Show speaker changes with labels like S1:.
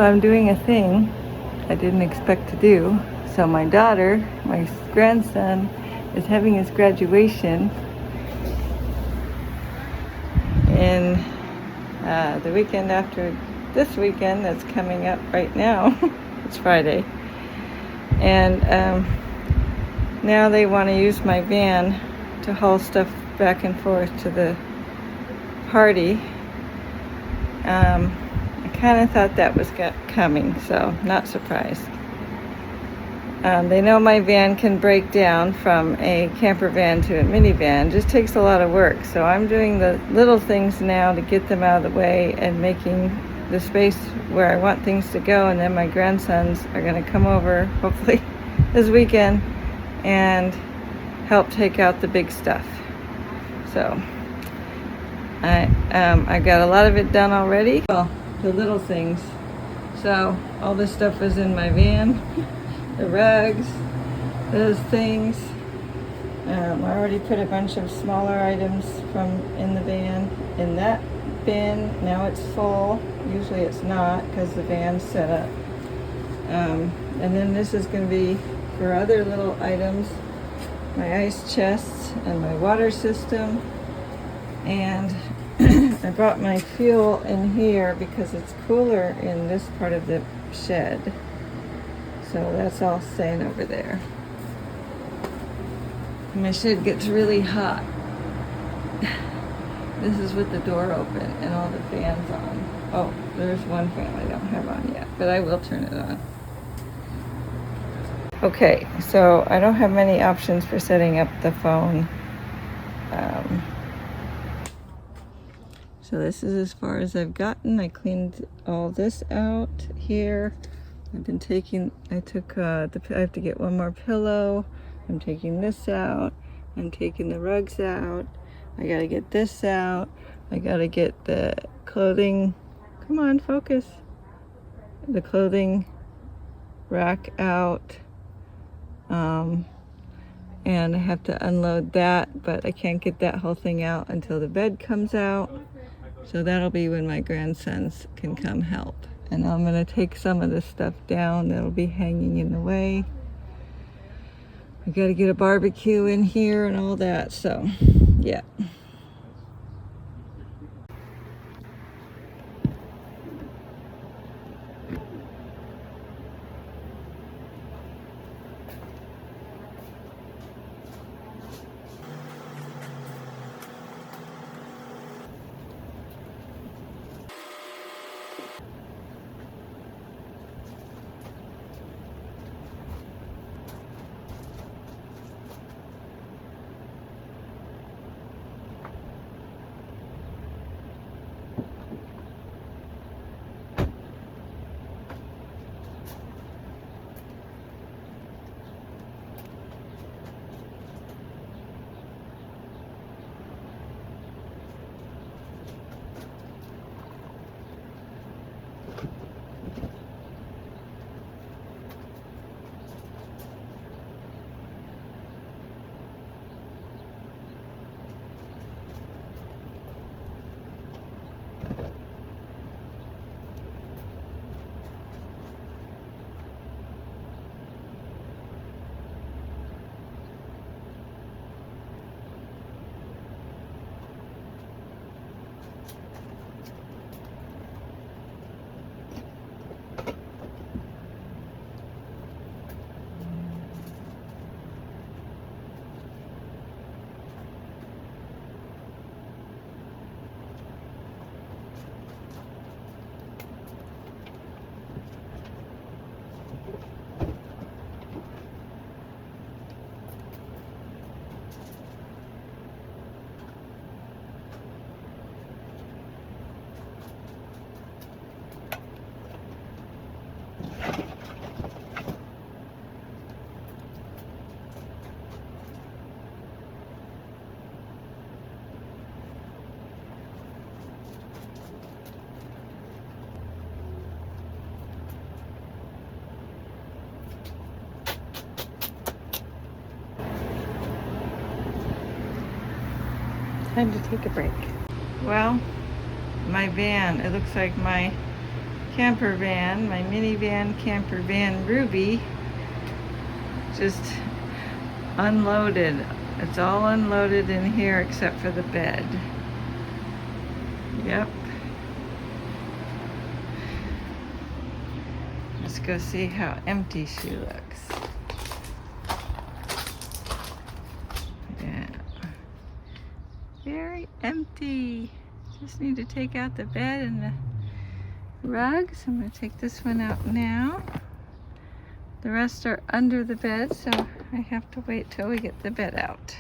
S1: So I'm doing a thing I didn't expect to do. So my daughter, my grandson, is having his graduation in the weekend after this weekend that's coming up right now. It's Friday. And now they want to use my van to haul stuff back and forth to the party. I kind of thought that was coming, so not surprised. They know my van can break down from a camper van to a minivan. It just takes a lot of work. So I'm doing the little things now to get them out of the way and making the space where I want things to go. And then my grandsons are going to come over, hopefully this weekend, and help take out the big stuff. So I got a lot of it done already. Well, the little things. So all this stuff was in my van. The rugs, those things. I already put a bunch of smaller items from in the van in that bin. Now it's full. Usually it's not because the van's set up. And then this is going to be for other little items. My ice chests and my water system. And I brought my fuel in here because it's cooler in this part of the shed. So that's all staying over there. My shed gets really hot. This is with the door open and all the fans on. Oh, there's one fan I don't have on yet, but I will turn it on. Okay, so I don't have many options for setting up the phone. So this is as far as I've gotten. I cleaned all this out here. I've been taking, I have to get one more pillow. I'm taking this out. I'm taking the rugs out. I gotta get this out. I gotta get the clothing, come on, focus. The clothing rack out. And I have to unload that, but I can't get that whole thing out until the bed comes out. So that'll be when my grandsons can come help. And I'm going to take some of this stuff down that'll be hanging in the way. I got to get a barbecue in here and all that, so yeah. Time to take a break. Well, my van, it looks like my camper van, my minivan camper van Ruby, just unloaded. It's all unloaded in here except for the bed. Yep. Let's go see how empty she looks. Yeah. Very empty. Just need to take out the bed and the rugs. I'm going to take this one out now. The rest are under the bed, so I have to wait till we get the bed out.